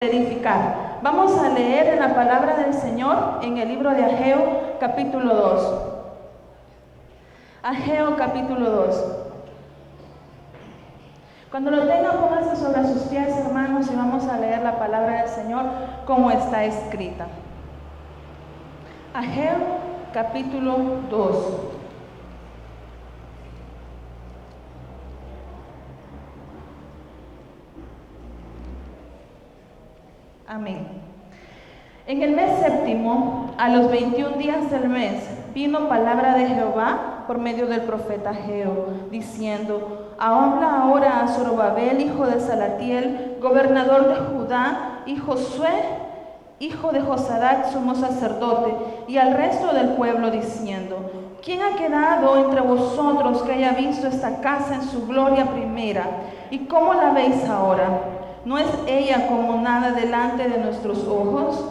edificar. Vamos a leer en la palabra del Señor en el libro de Ageo, capítulo 2. Ageo, capítulo 2. Cuando lo tengan, pónganse sobre sus pies, hermanos, y vamos a leer la palabra del Señor como está escrita. Ageo, capítulo 2. Amén. En el mes séptimo, a los 21 días del mes, vino palabra de Jehová por medio del profeta Ageo, diciendo: habla ahora a Zorobabel, hijo de Salatiel, gobernador de Judá, y Josué, hijo de Josadac, sumo sacerdote, y al resto del pueblo, diciendo: ¿quién ha quedado entre vosotros que haya visto esta casa en su gloria primera? ¿Y cómo la veis ahora? ¿No es ella como nada delante de nuestros ojos?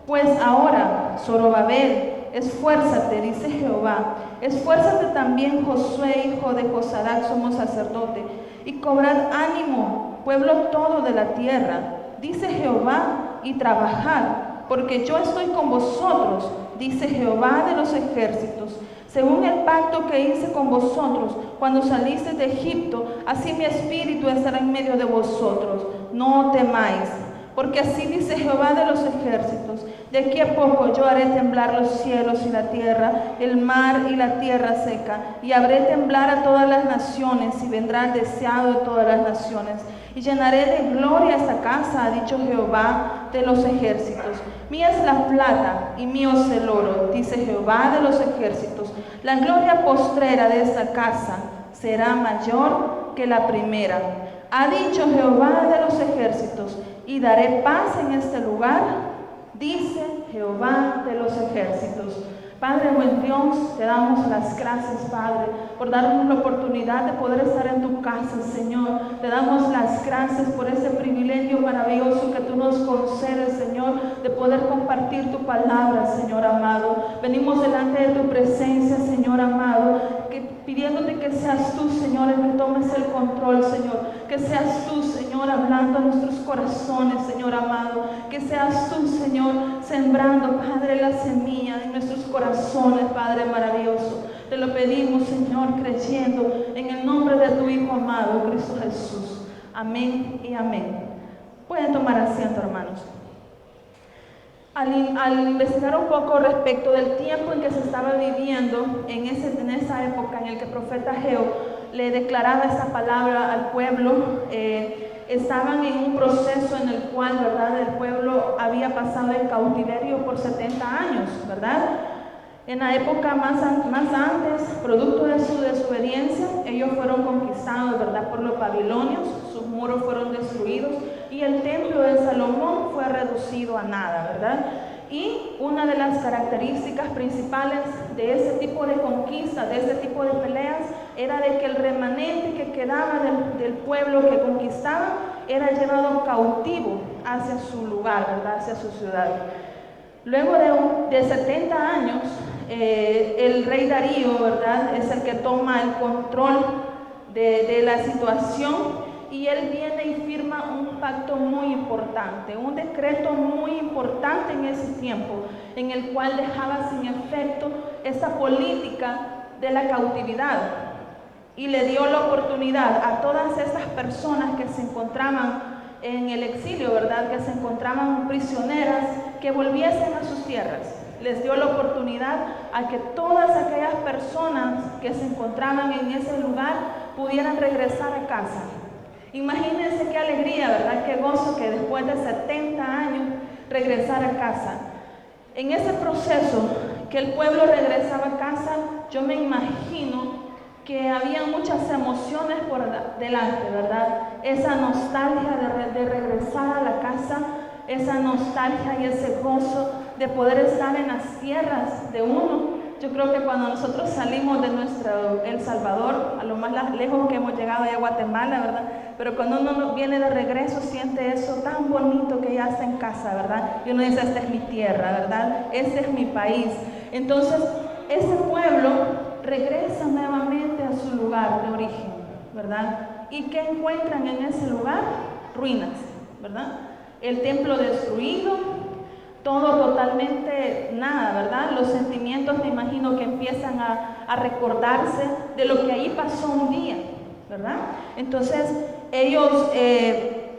Pues ahora, Zorobabel, esfuérzate, dice Jehová, esfuérzate también, Josué, hijo de Josadac, sumo sacerdote, y cobrad ánimo, pueblo todo de la tierra, dice Jehová, y trabajad, porque yo estoy con vosotros, dice Jehová de los ejércitos. Según el pacto que hice con vosotros cuando salisteis de Egipto, así mi espíritu estará en medio de vosotros. No temáis, porque así dice Jehová de los ejércitos: de aquí a poco yo haré temblar los cielos y la tierra, el mar y la tierra seca, y haré temblar a todas las naciones, y vendrá el deseado de todas las naciones. Y llenaré de gloria esta casa, ha dicho Jehová de los ejércitos. Mía es la plata y mío es el oro, dice Jehová de los ejércitos. La gloria postrera de esta casa será mayor que la primera, ha dicho Jehová de los ejércitos, y daré paz en este lugar, dice Jehová de los ejércitos. Padre buen Dios, te damos las gracias, Padre, por darnos la oportunidad de poder estar en tu casa, Señor. Te damos las gracias por ese privilegio maravilloso que tú nos concedes, Señor, de poder compartir tu palabra, Señor amado. Venimos delante de tu presencia, Señor amado, pidiéndote que seas tú, Señor, el que tomes el control, Señor. Que seas tú, Señor, hablando a nuestros corazones, Señor amado. Que seas tú, Señor, sembrando, Padre, la semilla en nuestros corazones, Padre maravilloso. Te lo pedimos, Señor, creyendo en el nombre de tu Hijo amado, Cristo Jesús. Amén y amén. Pueden tomar asiento, hermanos. Al investigar un poco respecto del tiempo en que se estaba viviendo en esa época en el que el profeta Ageo le declaraba esta palabra al pueblo, estaban en un proceso en el cual, ¿verdad?, el pueblo había pasado en cautiverio por 70 años, ¿verdad? En la época más antes, producto de su desobediencia, ellos fueron conquistados, ¿verdad?, por los babilonios, sus muros fueron destruidos y el templo de Salomón fue reducido a nada, ¿verdad? Y una de las características principales de ese tipo de conquista, de ese tipo de peleas, era de que el remanente que quedaba del pueblo que conquistaba era llevado cautivo hacia su lugar, ¿verdad?, hacia su ciudad. Luego de 70 años, el rey Darío, ¿verdad?, es el que toma el control de la situación, y él viene y firma un pacto muy importante, un decreto muy importante en ese tiempo, en el cual dejaba sin efecto esa política de la cautividad y le dio la oportunidad a todas estas personas que se encontraban en el exilio, ¿verdad?, que se encontraban prisioneras, que volviesen a sus tierras. Les dio la oportunidad a que todas aquellas personas que se encontraban en ese lugar pudieran regresar a casa. Imagínense qué alegría, ¿verdad?, qué gozo que después de 70 años regresar a casa. En ese proceso que el pueblo regresaba a casa, yo me imagino que había muchas emociones por delante, ¿verdad? Esa nostalgia de regresar a la casa, esa nostalgia y ese gozo de poder estar en las tierras de uno. Yo creo que cuando nosotros salimos de nuestro El Salvador, a lo más lejos que hemos llegado ya a Guatemala, ¿verdad? Pero cuando uno viene de regreso siente eso tan bonito que ya está en casa, ¿verdad? Y uno dice: esta es mi tierra, ¿verdad? Este es mi país. Entonces, ese pueblo regresa nuevamente a su lugar de origen, ¿verdad? ¿Y qué encuentran en ese lugar? Ruinas, ¿verdad? el templo destruido, todo totalmente nada, ¿verdad? Los sentimientos me imagino que empiezan a recordarse de lo que ahí pasó un día, ¿verdad? Entonces ellos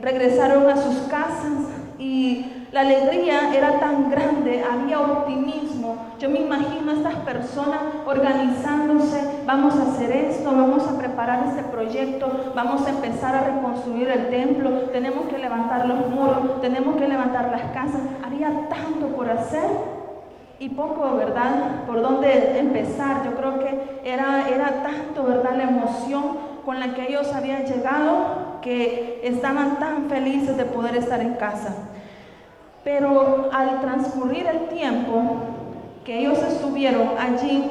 regresaron a sus casas y la alegría era tan grande, había optimismo. Yo me imagino a estas personas organizándose, vamos a hacer esto, vamos a preparar este proyecto, vamos a empezar a reconstruir el templo, tenemos que levantar los muros, tenemos que levantar las casas. Había tanto por hacer y poco, ¿verdad?, por dónde empezar. Yo creo que era tanto, ¿verdad?, la emoción con la que ellos habían llegado, que estaban tan felices de poder estar en casa. Pero al transcurrir el tiempo que ellos estuvieron allí,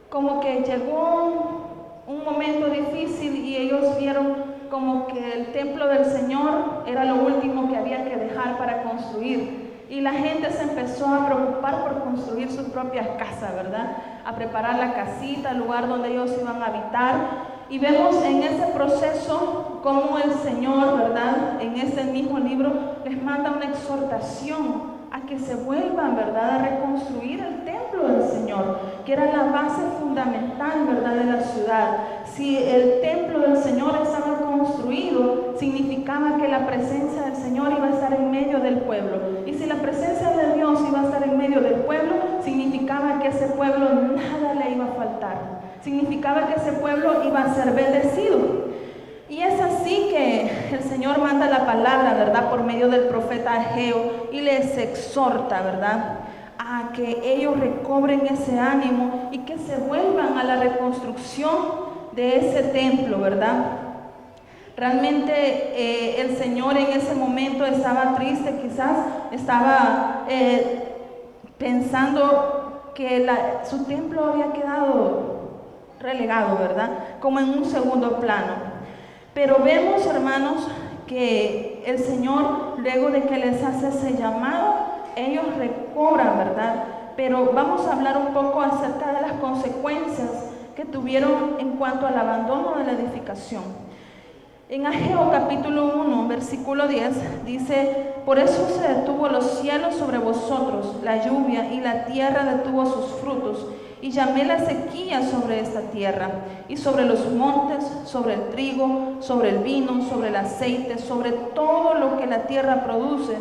como que llegó un momento difícil y ellos vieron como que el templo del Señor era lo último que había que dejar para construir. Y la gente se empezó a preocupar por construir sus propias casas, ¿verdad? A preparar la casita, el lugar donde ellos iban a habitar. Y vemos en ese proceso cómo el Señor, ¿verdad?, en ese mismo libro les manda una exhortación a que se vuelvan, ¿verdad?, a reconstruir el templo del Señor, que era la base fundamental, ¿verdad?, de la ciudad. Si el templo del Señor estaba construido, significaba que la presencia del Señor iba a estar en medio del pueblo. Y si la presencia de Dios iba a estar en medio del pueblo, significaba que ese pueblo nada le iba a faltar. Significaba que ese pueblo iba a ser bendecido. Y es así que el Señor manda la palabra, ¿verdad?, por medio del profeta Ageo, y les exhorta, ¿verdad?, a que ellos recobren ese ánimo y que se vuelvan a la reconstrucción de ese templo, ¿verdad? Realmente el Señor en ese momento estaba triste, quizás estaba pensando que su templo había quedado relegado, ¿verdad?, como en un segundo plano. Pero vemos, hermanos, que el Señor, luego de que les hace ese llamado, ellos recobran, ¿verdad? Pero vamos a hablar un poco acerca de las consecuencias que tuvieron en cuanto al abandono de la edificación. En Ageo capítulo 1, versículo 10, dice: por eso se detuvo los cielos sobre vosotros, la lluvia, y la tierra detuvo sus frutos, y llamé la sequía sobre esta tierra, y sobre los montes, sobre el trigo, sobre el vino, sobre el aceite, sobre todo lo que la tierra produce,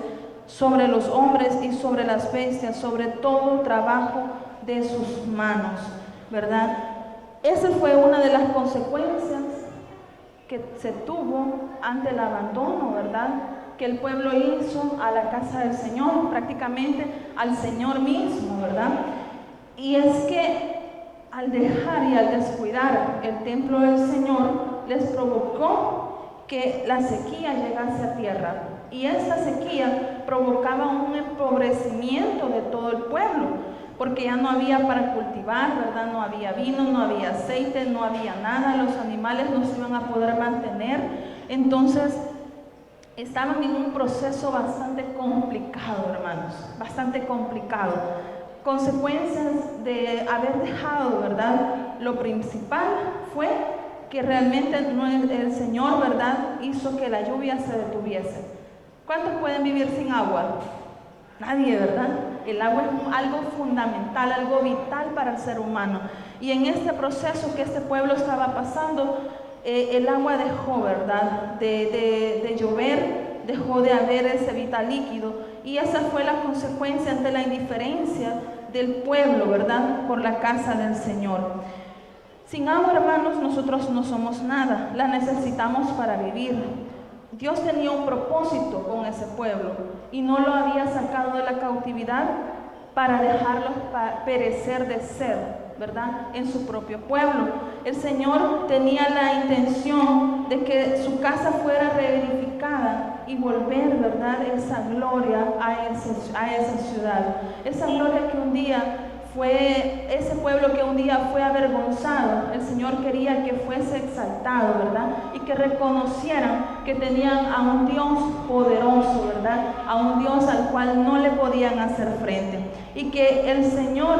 sobre los hombres y sobre las bestias, sobre todo trabajo de sus manos, ¿verdad? Esa fue una de las consecuencias que se tuvo ante el abandono, ¿verdad?, que el pueblo hizo a la casa del Señor, prácticamente al Señor mismo, ¿verdad? Y es que al dejar y al descuidar el templo del Señor, les provocó que la sequía llegase a tierra. Y esta sequía provocaba un empobrecimiento de todo el pueblo, porque ya no había para cultivar, ¿verdad? No había vino, no había aceite, no había nada, los animales no se iban a poder mantener. Entonces, estaban en un proceso bastante complicado, hermanos, bastante complicado. Consecuencias de haber dejado, ¿verdad? Lo principal fue que realmente el Señor, ¿verdad?, hizo que la lluvia se detuviese. ¿Cuántos pueden vivir sin agua? Nadie, ¿verdad? El agua es algo fundamental, algo vital para el ser humano. Y en este proceso que este pueblo estaba pasando, el agua dejó, ¿verdad?, de llover, dejó de haber ese vital líquido. Y esa fue la consecuencia ante la indiferencia del pueblo, ¿verdad?, por la casa del Señor. Sin agua, hermanos, nosotros no somos nada, la necesitamos para vivir. Dios tenía un propósito con ese pueblo y no lo había sacado de la cautividad para dejarlos perecer de sed, ¿verdad?, en su propio pueblo. El Señor tenía la intención de que su casa fuera reedificada y volver, ¿verdad?, esa gloria a esa ciudad. Esa gloria que un día fue, ese pueblo que un día fue avergonzado, el Señor quería que fuese exaltado, ¿verdad? Y que reconocieran que tenían a un Dios poderoso, ¿verdad? A un Dios al cual no le podían hacer frente. Y que el Señor,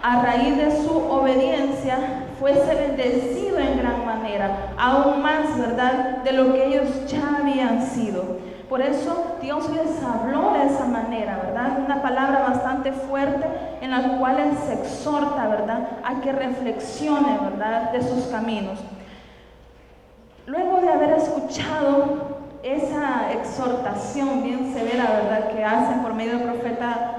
a raíz de su obediencia, fuese bendecido en gran manera, aún más, ¿verdad?, de lo que ellos ya habían sido. Por eso Dios les habló de esa manera, ¿verdad? Una palabra bastante fuerte en la cual Él se exhorta, ¿verdad? A que reflexione, ¿verdad? De sus caminos. Luego de haber escuchado esa exhortación bien severa, ¿verdad? Que hacen por medio del profeta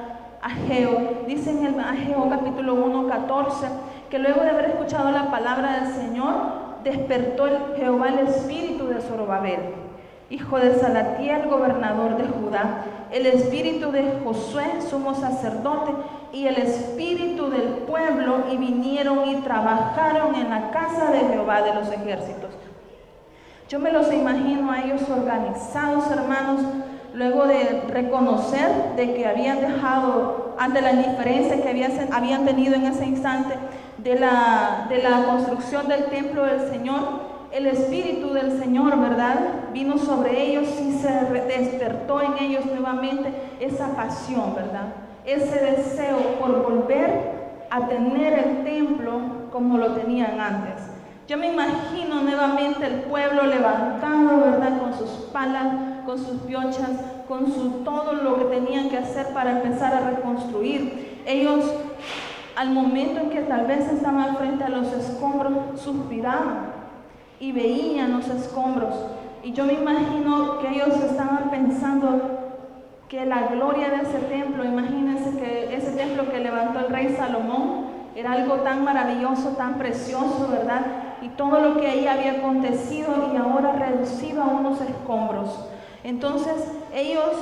Ageo, dice en el Ageo capítulo 1, 14, que luego de haber escuchado la palabra del Señor, despertó Jehová el espíritu de Zorobabel, hijo de Salatiel, gobernador de Judá, el espíritu de Josué, sumo sacerdote, y el espíritu del pueblo, y vinieron y trabajaron en la casa de Jehová de los ejércitos. Yo me los imagino a ellos organizados, hermanos, luego de reconocer de que habían dejado, ante la indiferencia que habían tenido en ese instante de la construcción del templo del Señor. El Espíritu del Señor, ¿verdad? Vino sobre ellos y se despertó en ellos nuevamente esa pasión, ¿verdad? Ese deseo por volver a tener el templo como lo tenían antes. Yo me imagino nuevamente el pueblo levantado, ¿verdad? Con sus palas, con sus piochas, con todo lo que tenían que hacer para empezar a reconstruir. Ellos, al momento en que tal vez estaban frente a los escombros, suspiraban y veían los escombros. Y yo me imagino que ellos estaban pensando que la gloria de ese templo, imagínense que ese templo que levantó el rey Salomón, era algo tan maravilloso, tan precioso, ¿verdad? Y todo lo que ahí había acontecido y ahora reducido a unos escombros. Entonces ellos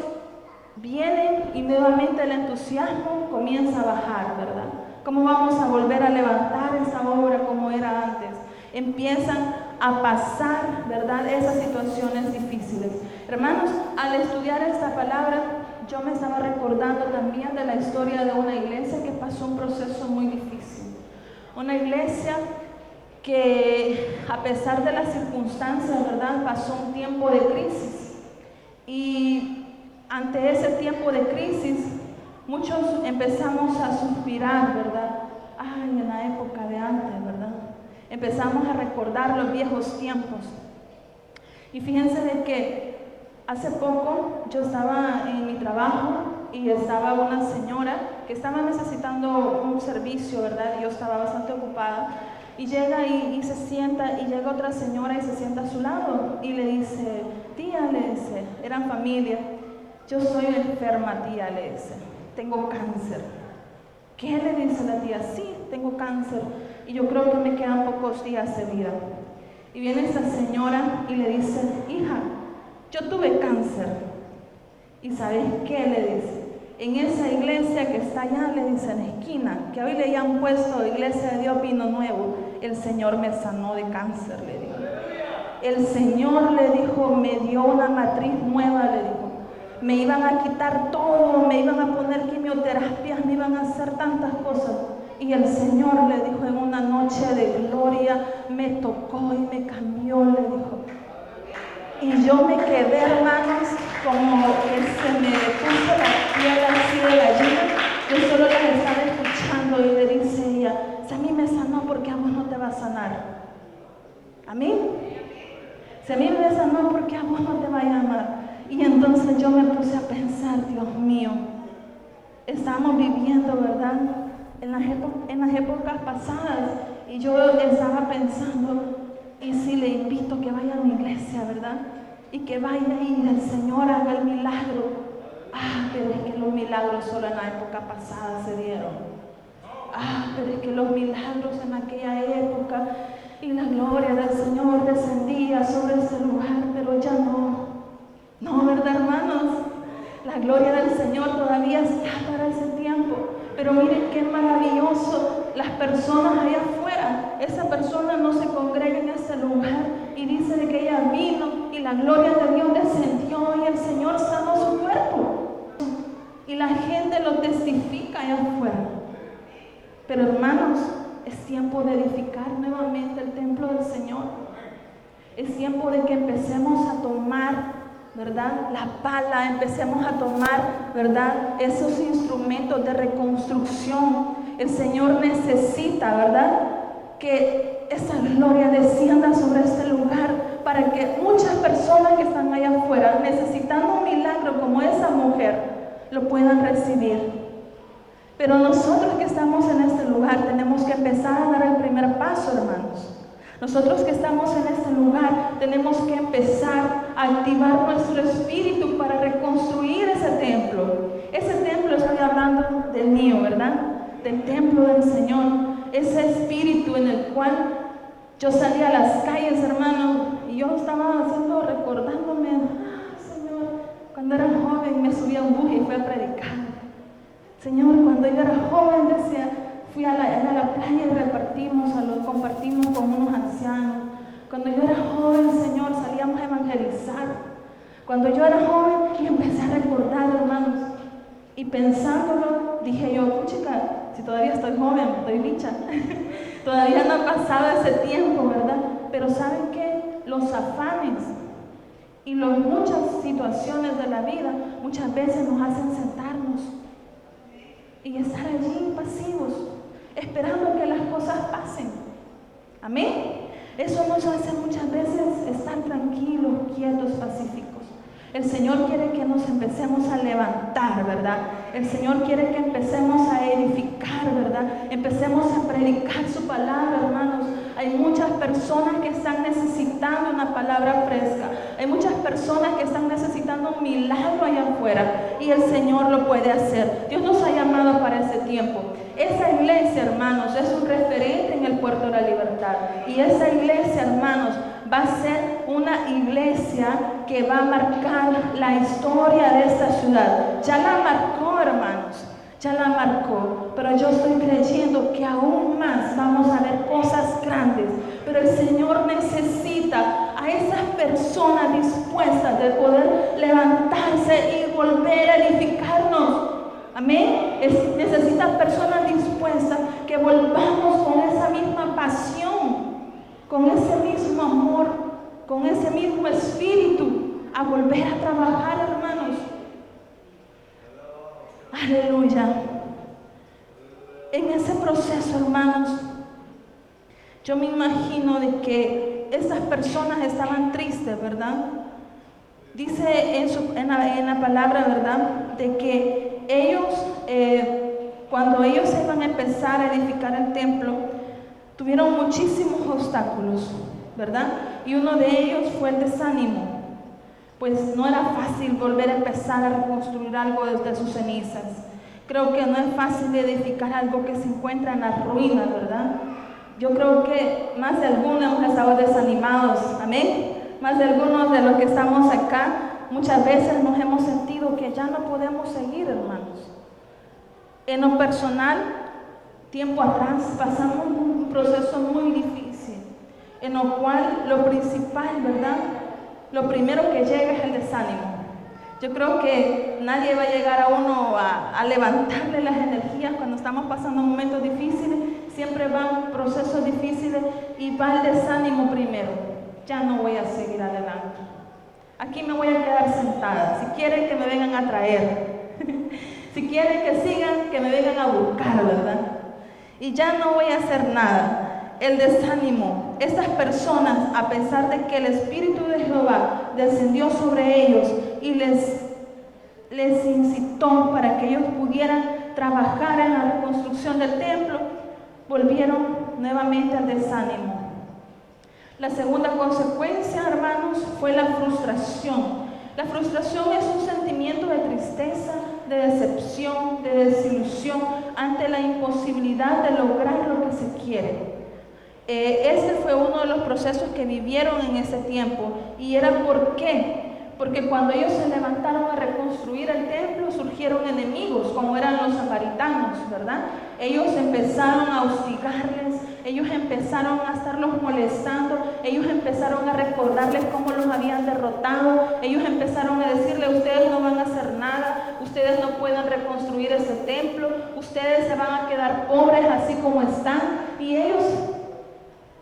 vienen y nuevamente el entusiasmo comienza a bajar, ¿verdad? ¿Cómo vamos a volver a levantar esa obra como era antes? Empiezan a pasar, ¿verdad?, esas situaciones difíciles. Hermanos, al estudiar esta palabra, yo me estaba recordando también de la historia de una iglesia que pasó un proceso muy difícil. Una iglesia que, a pesar de las circunstancias, ¿verdad?, pasó un tiempo de crisis. Y ante ese tiempo de crisis, muchos empezamos a suspirar, ¿verdad? Ay, en la época de antes, ¿verdad? Empezamos a recordar los viejos tiempos. Y fíjense de que hace poco yo estaba en mi trabajo y estaba una señora que estaba necesitando un servicio, ¿verdad? Y yo estaba bastante ocupada. Y llega y se sienta, y llega otra señora y se sienta a su lado y le dice, tía, le dice, eran familia, yo soy enferma, tía, le dice, tengo cáncer. ¿Qué? Le dice la tía, sí, tengo cáncer y yo creo que me quedan pocos días de vida. Y viene esa señora y le dice, hija, yo tuve cáncer. ¿Y sabes qué? Le dice, en esa iglesia que está allá, le dice, en la esquina, que hoy le han puesto Iglesia de Dios Vino Nuevo, el Señor me sanó de cáncer, le dijo. El Señor, le dijo, me dio una matriz nueva, le dijo. Me iban a quitar todo, me iban a poner quimioterapias, me iban a hacer tantas cosas. Y el Señor, le dijo, en una noche de gloria, me tocó y me cambió, le dijo. Y yo me quedé, hermanos, como que se me puso la piel así de gallina. Yo solo las estaba escuchando y le dice ella, si a mí me sanó, ¿por qué a vos no te va a sanar? ¿A mí? Si a mí me sanó, ¿por qué a vos no te va a llamar? Y entonces yo me puse a pensar, Dios mío, estamos viviendo, ¿verdad?, en las épocas pasadas, y yo estaba pensando, y si le invito que vaya a mi iglesia, ¿verdad?, y que vaya y el Señor haga el milagro. Pero es que los milagros solo en la época pasada se dieron. Pero es que los milagros en aquella época y la gloria del Señor descendía sobre ese lugar, pero ya no. No, ¿verdad, hermanos? La gloria del Señor todavía está para ese tiempo. Pero miren qué maravilloso, las personas allá afuera, esa persona no se congrega en ese lugar y dice de que ella vino y la gloria de Dios descendió y el Señor sanó su cuerpo. Y la gente lo testifica allá afuera. Pero hermanos, es tiempo de edificar nuevamente el templo del Señor. Es tiempo de que empecemos a tomar, ¿verdad?, la pala, empecemos a tomar, ¿verdad?, esos instrumentos de reconstrucción. El Señor necesita, ¿verdad?, que esa gloria descienda sobre este lugar para que muchas personas que están allá afuera necesitando un milagro como esa mujer lo puedan recibir. Pero nosotros que estamos en este lugar tenemos que empezar a dar el primer paso, hermanos. Nosotros que estamos en este lugar tenemos que empezar a activar nuestro espíritu para reconstruir ese templo. Ese templo, estoy hablando del mío, ¿verdad? Del templo del Señor. Ese espíritu en el cual yo salía a las calles, hermano, y yo estaba recordándome, Señor, cuando era joven me subía a un bus y fui a predicar. Señor, cuando yo era joven decía, fui a la playa y compartimos con unos ancianos. Cuando yo era joven, Señor, salíamos a evangelizar. Cuando yo era joven y empecé a recordar, hermanos, y pensándolo, dije yo, chica, si todavía estoy joven, estoy bicha. Todavía no ha pasado ese tiempo, ¿verdad? Pero ¿saben qué? Los afanes y muchas situaciones de la vida muchas veces nos hacen sentarnos y estar allí pasivos, esperando que las cosas pasen. Amén. Eso nos hace muchas veces estar tranquilos, quietos, pacíficos. El Señor quiere que nos empecemos a levantar, ¿verdad? El Señor quiere que empecemos a edificar, ¿verdad? Empecemos a predicar su palabra, hermanos. Hay muchas personas que están necesitando una palabra fresca. Hay muchas personas que están necesitando un milagro allá afuera. Y el Señor lo puede hacer. Dios nos ha llamado para ese tiempo. Esa iglesia, hermanos, es un referente en el Puerto de la Libertad. Y esa iglesia, hermanos, va a ser una iglesia que va a marcar la historia de esta ciudad. Ya la marcó, hermanos, ya la marcó, pero yo estoy creyendo que aún más vamos a ver cosas grandes. Pero el Señor necesita a esas personas dispuestas de poder levantarse y volver a edificarnos. Amén. Necesita personas dispuestas que volvamos con esa misma pasión, con ese mismo amor, con ese mismo espíritu, a volver a trabajar, hermanos. Aleluya. En ese proceso, hermanos, yo me imagino de que esas personas estaban tristes, ¿verdad? Dice en la palabra, ¿verdad? De que ellos, cuando ellos iban a empezar a edificar el templo, tuvieron muchísimos obstáculos, ¿verdad? Y uno de ellos fue el desánimo. Pues no era fácil volver a empezar a reconstruir algo desde sus cenizas. Creo que no es fácil edificar algo que se encuentra en las ruinas, ¿verdad? Yo creo que más de algunos hemos estado desanimados, amén. Más de algunos de los que estamos acá, muchas veces nos hemos sentido que ya no podemos seguir, hermanos. En lo personal, tiempo atrás pasamos un proceso muy difícil, en lo cual lo principal, ¿verdad? Lo primero que llega es el desánimo. Yo creo que nadie va a llegar a uno a levantarle las energías cuando estamos pasando momentos difíciles. Siempre van procesos difíciles y va el desánimo primero. Ya no voy a seguir adelante. Aquí me voy a quedar sentada. Si quieren que me vengan a traer. Si quieren que sigan, que me vengan a buscar, ¿verdad? Y ya no voy a hacer nada. El desánimo, estas personas, a pesar de que el Espíritu de Jehová descendió sobre ellos y les incitó para que ellos pudieran trabajar en la reconstrucción del templo, volvieron nuevamente al desánimo. La segunda consecuencia, hermanos, fue la frustración. La frustración es un sentimiento de tristeza, de decepción, de desilusión ante la imposibilidad de lograr lo que se quiere. Este fue uno de los procesos que vivieron en ese tiempo. ¿Y era por qué? Porque cuando ellos se levantaron a reconstruir el templo, surgieron enemigos, como eran los samaritanos, ¿verdad? Ellos empezaron a hostigarles, ellos empezaron a estarlos molestando, ellos empezaron a recordarles cómo los habían derrotado, ellos empezaron a decirle, ustedes no van a hacer nada, ustedes no pueden reconstruir ese templo, ustedes se van a quedar pobres así como están. Y ellos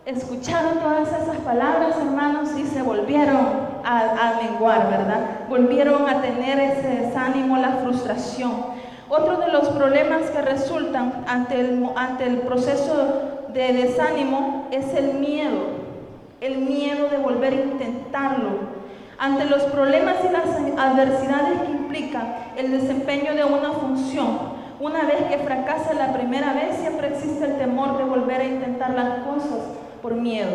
escucharon todas esas palabras, hermanos, y se volvieron a menguar, ¿verdad? Volvieron a tener ese desánimo, la frustración. Otro de los problemas que resultan ante el proceso de desánimo es el miedo. el miedo de volver a intentarlo. Ante los problemas y las adversidades que implica el desempeño de una función, una vez que fracasa la primera vez, siempre existe el temor de volver a intentar las cosas por miedo.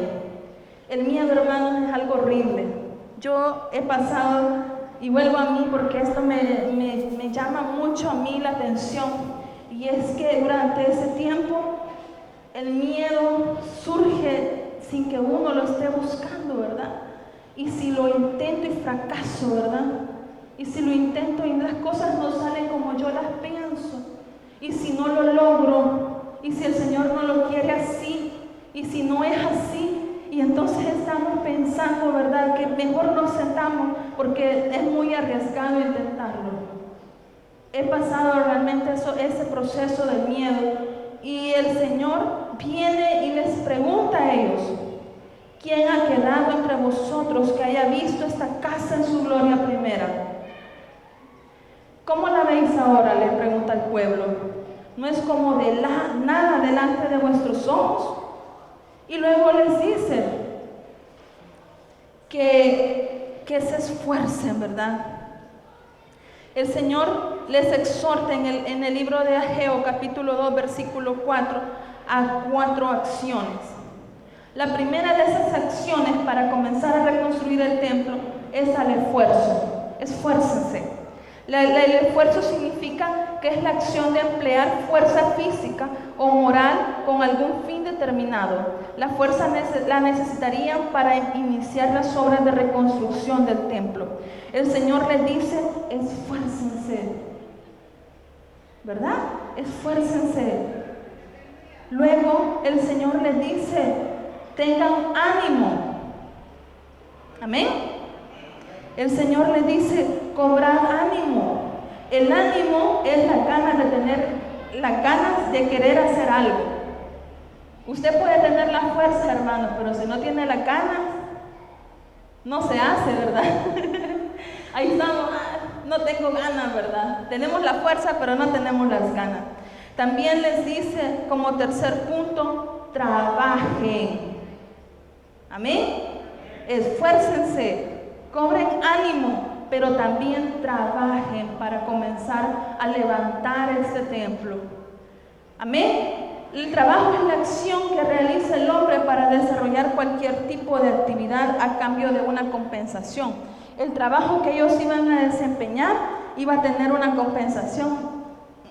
El miedo, hermanos, es algo horrible. Yo he pasado, y vuelvo a mí porque esto me llama mucho a mí la atención, y es que durante ese tiempo el miedo surge sin que uno lo esté buscando, ¿verdad? Y si lo intento y fracaso, ¿verdad? Y si lo intento y las cosas no salen como yo las pienso, y si no lo logro, y si el Señor no lo quiere así, y si no es así, y entonces estamos pensando, ¿verdad?, que mejor nos sentamos porque es muy arriesgado intentarlo. He pasado realmente ese proceso del miedo, y el Señor viene y les pregunta a ellos: ¿quién ha quedado entre vosotros que haya visto esta casa en su gloria primera? ¿Cómo la veis ahora?, le pregunta el pueblo. ¿No es como nada delante de vuestros ojos? Y luego les dice que se esfuercen, ¿verdad? El Señor les exhorta en el libro de Ageo, capítulo 2, versículo 4, a 4 acciones. La primera de esas acciones para comenzar a reconstruir el templo es al esfuerzo. Esfuércense. El esfuerzo significa que es la acción de emplear fuerza física o moral con algún fin determinado. La fuerza la necesitarían para iniciar las obras de reconstrucción del templo. El Señor les dice: esfuércense, ¿verdad? Esfuércense. Luego el Señor les dice: tengan ánimo. Amén. El Señor les dice: cobrad ánimo. El ánimo es las ganas de querer hacer algo. Usted puede tener la fuerza, hermano, pero si no tiene la ganas, no se hace, ¿verdad? Ahí estamos: no tengo ganas, ¿verdad? Tenemos la fuerza, pero no tenemos las ganas. También les dice, como tercer punto, trabajen. Amén. Esfuércense, cobren ánimo, pero también trabajen para comenzar a levantar este templo. Amén. El trabajo es la acción que realiza el hombre para desarrollar cualquier tipo de actividad a cambio de una compensación. El trabajo que ellos iban a desempeñar iba a tener una compensación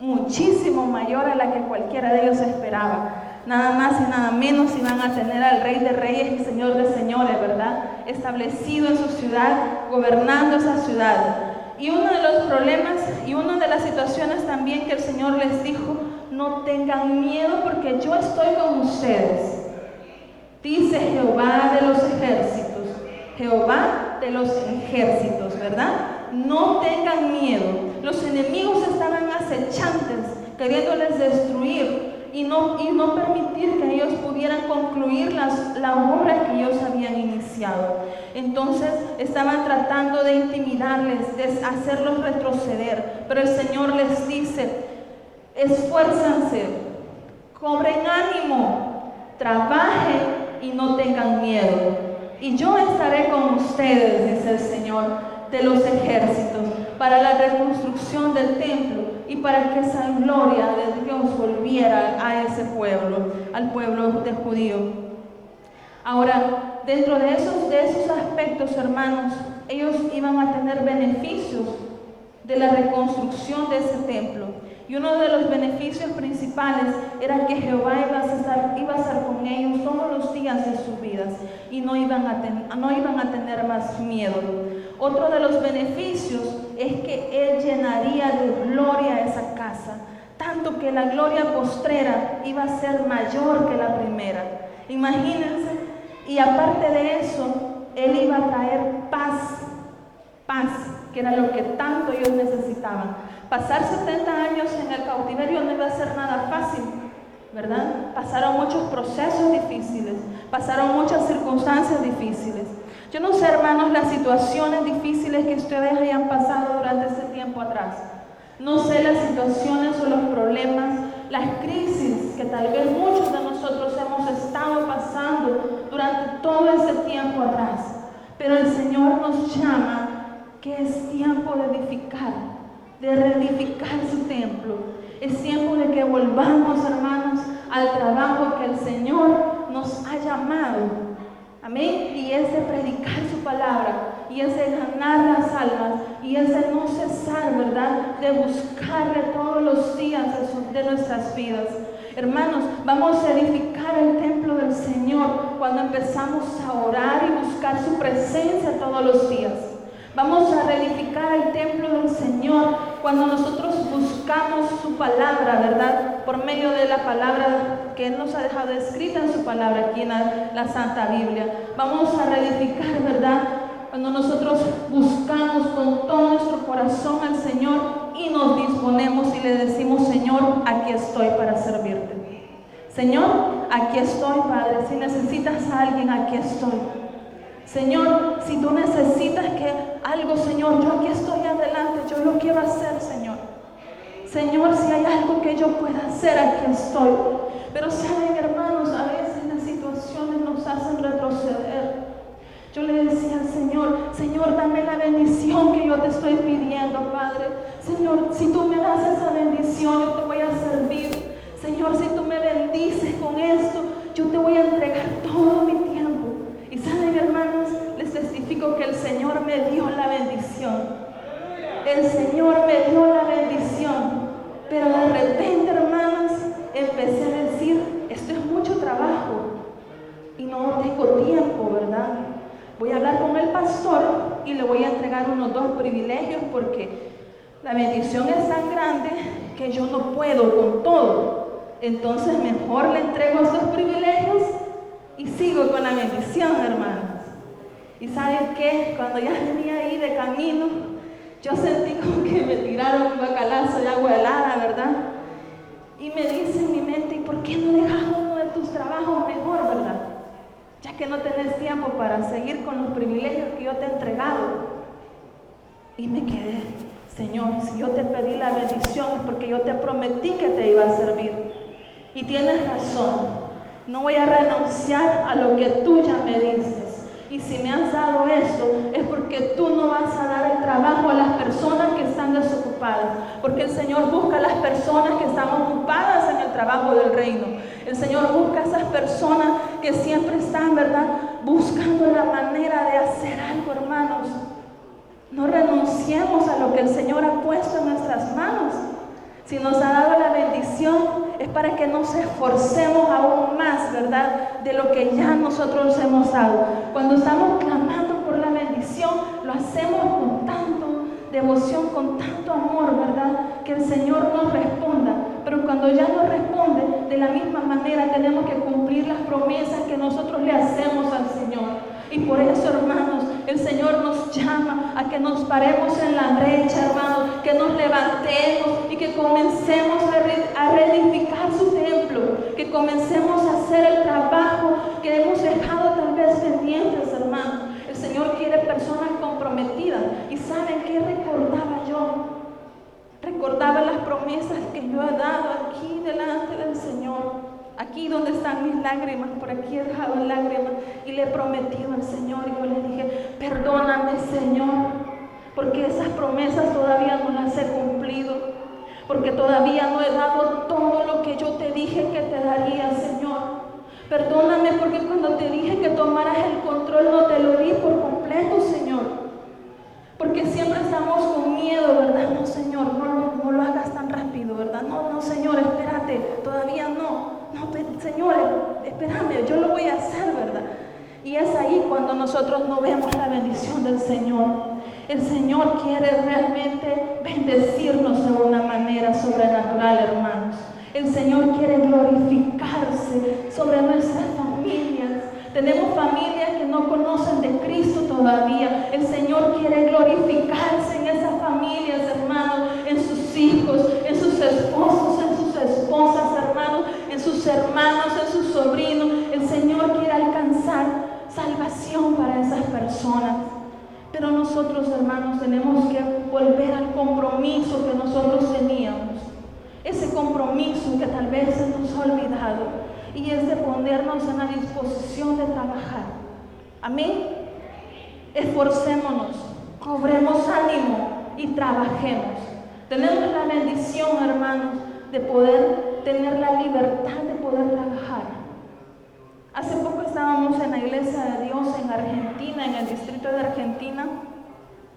muchísimo mayor a la que cualquiera de ellos esperaba. Nada más y nada menos iban a tener al Rey de Reyes y Señor de Señores, ¿verdad?, establecido en su ciudad, gobernando esa ciudad. Y uno de los problemas y una de las situaciones también que el Señor les dijo: no tengan miedo porque yo estoy con ustedes, dice Jehová de los ejércitos. Jehová de los ejércitos, ¿verdad? No tengan miedo. Los enemigos estaban acechantes, queriéndoles destruir y no permitir que ellos pudieran concluir la obra que ellos habían iniciado. Entonces estaban tratando de intimidarles, de hacerlos retroceder, pero el Señor les dice: esfuérzanse, cobren ánimo, trabajen y no tengan miedo. Y yo estaré con ustedes, dice el Señor de los ejércitos, para la reconstrucción del templo y para que esa gloria de Dios volviera a ese pueblo, al pueblo de judío. Ahora, dentro de esos aspectos, hermanos, ellos iban a tener beneficios de la reconstrucción de ese templo. Y uno de los beneficios principales era que Jehová iba a estar con ellos todos los días de sus vidas y no iban a tener más miedo. Otro de los beneficios es que Él llenaría de gloria esa casa, tanto que la gloria postrera iba a ser mayor que la primera. Imagínense, y aparte de eso, Él iba a traer paz, que era lo que tanto ellos necesitaban. Pasar 70 años en el cautiverio no iba a ser nada fácil, ¿verdad? Pasaron muchos procesos difíciles, pasaron muchas circunstancias difíciles. Yo no sé, hermanos, las situaciones difíciles que ustedes hayan pasado durante ese tiempo atrás. No sé las situaciones o los problemas, las crisis que tal vez muchos de nosotros hemos estado pasando durante todo ese tiempo atrás. Pero el Señor nos llama que es tiempo de edificar, de reedificar su templo. Es tiempo de que volvamos, hermanos, al trabajo que el Señor nos ha llamado. Amén. Y es de predicar su palabra, y es de ganar las almas, y es de no cesar, ¿verdad?, de buscarle todos los días de nuestras vidas. Hermanos, vamos a edificar el templo del Señor cuando empezamos a orar y buscar su presencia todos los días. Vamos a reedificar el templo del Señor cuando nosotros buscamos su palabra, ¿verdad?, por medio de la palabra que Él nos ha dejado escrita en su palabra aquí en la Santa Biblia. Vamos a reedificar, ¿verdad?, cuando nosotros buscamos con todo nuestro corazón al Señor y nos disponemos y le decimos: Señor, aquí estoy para servirte. Señor, aquí estoy, Padre. Si necesitas a alguien, aquí estoy. Señor, si tú necesitas que algo, Señor, yo aquí estoy adelante, yo lo quiero hacer, Señor. Señor, si hay algo que yo pueda hacer, aquí estoy. Pero saben, hermanos, a veces las situaciones nos hacen retroceder. Yo le decía al Señor: Señor, dame la bendición que yo te estoy pidiendo, Padre. Señor, si tú me das esa bendición, yo te voy a servir. Señor, si tú me bendices con esto, yo te voy a entregar todo mi tiempo. Y saben, hermanos, les testifico que el Señor me dio la bendición. El Señor me dio la bendición. Pero de repente, hermanos, empecé a decir: esto es mucho trabajo y no tengo tiempo, ¿verdad? Voy a hablar con el pastor y le voy a entregar unos 2 privilegios, porque la bendición es tan grande que yo no puedo con todo. Entonces mejor le entrego estos privilegios y sigo con la bendición, hermanos. Y ¿saben qué? Cuando ya venía ahí de camino, yo sentí como que me tiraron un bacalazo de agua helada, ¿verdad? Y me dice en mi mente: ¿y por qué no dejas uno de tus trabajos mejor, verdad? Ya que no tenés tiempo para seguir con los privilegios que yo te he entregado. Y me quedé: Señor, si yo te pedí la bendición es porque yo te prometí que te iba a servir. Y tienes razón, no voy a renunciar a lo que tú ya me dices. Y si me has dado esto, es porque tú no vas a dar el trabajo a las personas que están desocupadas. Porque el Señor busca a las personas que están ocupadas en el trabajo del reino. El Señor busca a esas personas que siempre están, ¿verdad?, buscando la manera de hacer algo, hermanos. No renunciemos a lo que el Señor ha puesto en nuestras manos. Si nos ha dado la bendición, es para que nos esforcemos aún más, ¿verdad?, de lo que ya nosotros hemos dado. Cuando estamos clamando por la bendición, lo hacemos con tanto devoción, con tanto amor, ¿verdad?, que el Señor nos responda. Pero cuando ya nos responde, de la misma manera tenemos que cumplir las promesas que nosotros le hacemos al Señor. Y por eso, hermanos, el Señor nos llama a que nos paremos en la brecha, hermanos, que nos levantemos y que comencemos a reedificar su templo, que comencemos a hacer el trabajo que hemos dejado tal vez pendientes, hermanos. El Señor quiere personas comprometidas. ¿Y saben qué recordaba yo? Recordaba las promesas que yo he dado aquí delante del Señor. Aquí donde están mis lágrimas, por aquí he dejado lágrimas y le he prometido al Señor, y yo le dije: perdóname, Señor, porque esas promesas todavía no las he cumplido, porque todavía no he dado todo lo que yo te dije que te daría, Señor. Perdóname porque cuando te dije que tomaras el control no te lo di por completo, Señor. Porque siempre estamos con miedo, ¿verdad? No, Señor, no lo hagas tan rápido, ¿verdad? No, Señor, espérate, todavía no. No, Señor, espérame, yo lo voy a hacer, ¿verdad? Y es ahí cuando nosotros no vemos la bendición del Señor. El Señor quiere realmente bendecirnos de una manera sobrenatural, hermanos. El Señor quiere glorificarse sobre nuestras familias. Tenemos familias que no conocen de Cristo todavía. El Señor quiere glorificarse en esas familias, hermanos, en sus hijos, en sus esposos, en sus esposas, hermanos, en sus hermanos, en sus sobrinos. El Señor quiere alcanzar salvación para esas personas. Pero nosotros, hermanos, tenemos que volver al compromiso que nosotros teníamos. Ese compromiso que tal vez se nos ha olvidado. y es de ponernos en la disposición de trabajar. Amén. Esforcémonos, cobremos ánimo y trabajemos. Tenemos la bendición, hermanos, de poder tener la libertad de poder trabajar. Hace poco estábamos en la Iglesia de Dios en Argentina, en el distrito de Argentina,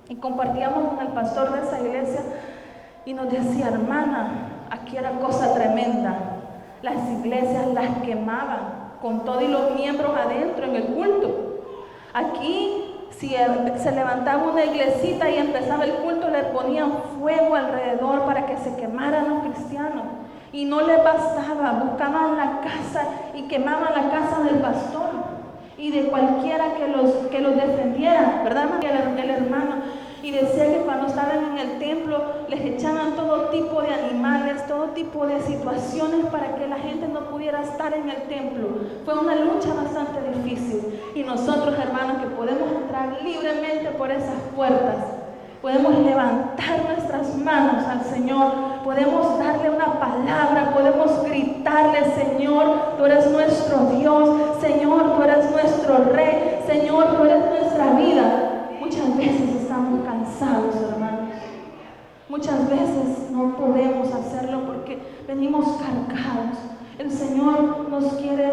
y compartíamos con el pastor de esa iglesia y nos decía: hermana, aquí era cosa tremenda. Las iglesias las quemaban con todo y los miembros adentro en el culto. Aquí, si se levantaba una iglesita y empezaba el culto, le ponían fuego alrededor para que se quemaran los cristianos. Y no les bastaba, buscaban la casa y quemaban la casa del pastor y de cualquiera que los defendiera, ¿verdad, el hermano? Y decía que cuando estaban en el templo les echaban todo tipo de animales, todo tipo de situaciones para que la gente no pudiera estar en el templo. Fue una lucha bastante difícil. Y nosotros, hermanos, que podemos entrar libremente por esas puertas, podemos levantar nuestras manos al Señor, podemos darle una palabra, podemos gritarle: Señor, tú eres nuestro Dios, Señor, tú eres nuestro Rey, Señor, tú eres nuestra vida. Muchas veces estamos cansados, hermanos. Muchas veces no podemos hacerlo porque venimos cargados. El Señor nos quiere